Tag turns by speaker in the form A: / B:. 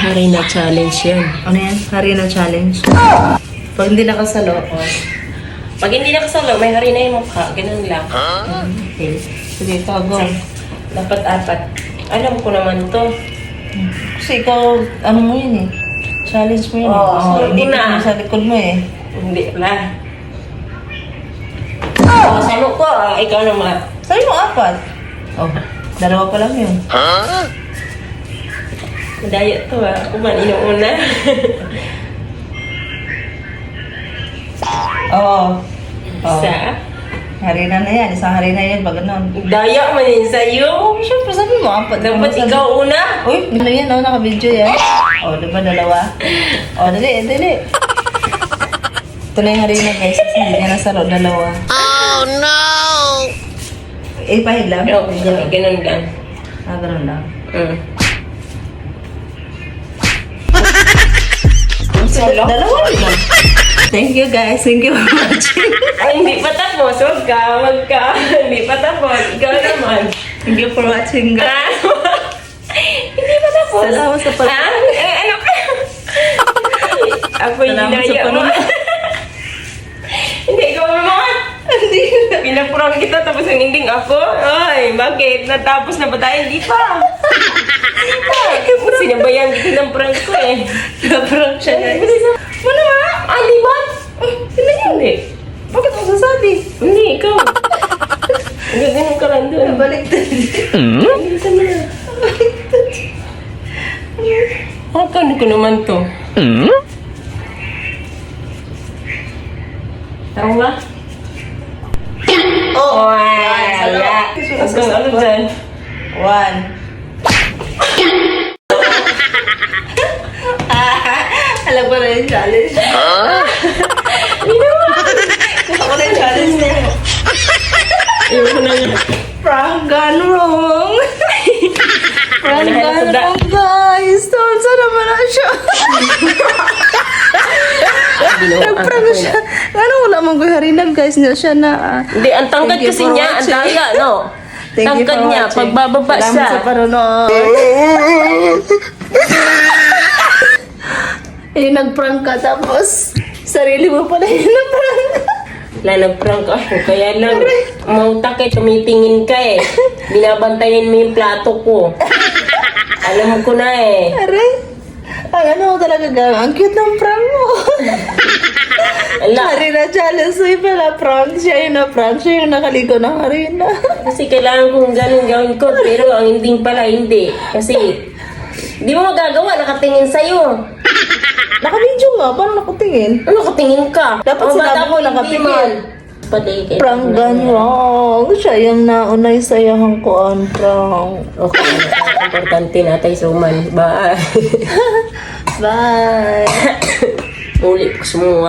A: Harina challenge yan.
B: Ano yan? Harina challenge. Pag hindi nakasalo,
A: Pag hindi nakasalo, may harina yung mukha. Ganun lang.
B: okay. Sige, ikaw, go.
A: Dapat 4. Alam ko naman to.
B: Kasi ikaw, ano mo yun eh. Challenge mo yun.
A: Oo,
B: hindi
A: una.
B: mo sa likod mo eh.
A: Hindi pala. Salo ko. Ikaw naman.
B: Sabi mo 4. Oh, 2 pa lang yun.
A: Madaya to Ako man inuuna.
B: Oo.
A: Isa.
B: Harina na yan. Isang harina yan. Pag ganun.
A: Daya man yun sa'yo.
B: Siyempre, sabi mo 4.
A: Dapat ikaw una.
B: Uy, ano yan? Oh, naka-video yan. Oh, diba 2? Oh, dali, dali. Ito na yung harina guys. Kasi hindi niya nasaro 2.
C: Oh no!
B: Pahid lang?
A: Ganun lang.
B: Ganun lang.
A: Salo?
B: 2 lang. Thank you guys. Thank you for watching.
A: Ay, hindi pa tapos. Huwag ka. Hindi pa tapos. Ikaw naman.
B: Thank you for watching guys.
A: Hindi pa tapos.
B: Salamat sa pag-
A: Ano ka? Ako yung
B: Salamat sa
A: ginaya mo.
B: panonood.
A: Hindi, ikaw naman.
B: Hindi.
A: Pinapurang kita tapos ang ending ako. Ay, bakit? Natapos na ba tayo? Hindi pa. Sinabayan kita ng prank ko eh.
B: Na-prank siya guys.
A: Ano nga? Ay, di ba? Sino yun eh?
B: Bakit mo sasabi?
A: Hindi, ikaw. Ganun ka lang doon.
B: Baliktad.
A: Bilisan mo na. Ano ko naman to? Tara ba?
B: Oh!
A: Wala. Hanggang ano dyan?
B: 1. Alam ko na yung challenge. Ako na yung challenge niya.
A: Iwan ko na yun.
B: Prank gone wrong. Prank
A: Wala
B: gone
A: na
B: wrong guys. Tonsa naman na siya. Nag-prank siya. Ano wala mong harinan guys niya siya na.
A: Hindi, ang tangkad
B: Thank you
A: kasi
B: for
A: niya. Ang
B: watching.
A: daya, no?
B: Thank you
A: Tangkad
B: for
A: niya.
B: watching.
A: Pagbababa
B: Salamat
A: siya.
B: sa panonood. Eh, nag-prank ka tapos sarili mo pala yung na-prank.
A: Wala, nag-prank ako. Kaya lang, mautak eh. Tumitingin ka eh. Binabantayan mo yung plato ko. Alam ko na eh.
B: Aray, ang ano talaga gawin. Ang cute ng prank mo.
A: Ala,
B: Harina challenge. So, yung pala prank. Siya yung na-prank. Siya yung nakaligo ng harina.
A: kasi kailangan kong ganun gawin ko. Pero ang ending pala, hindi. Kasi, di mo magagawa. Nakatingin sa'yo.
B: Naka-video nga. Paano nakatingin?
A: Ano, katingin ka?
B: Dapat
A: Ang
B: sinabi
A: bata
B: mo,
A: hindi
B: nakatingin.
A: man. Paligid.
B: Prank gone wrong. Siya yung naunay sayahan ko ang prank.
A: Okay, importante natin suman. Bye.
B: Bye.
A: Uli ko semua.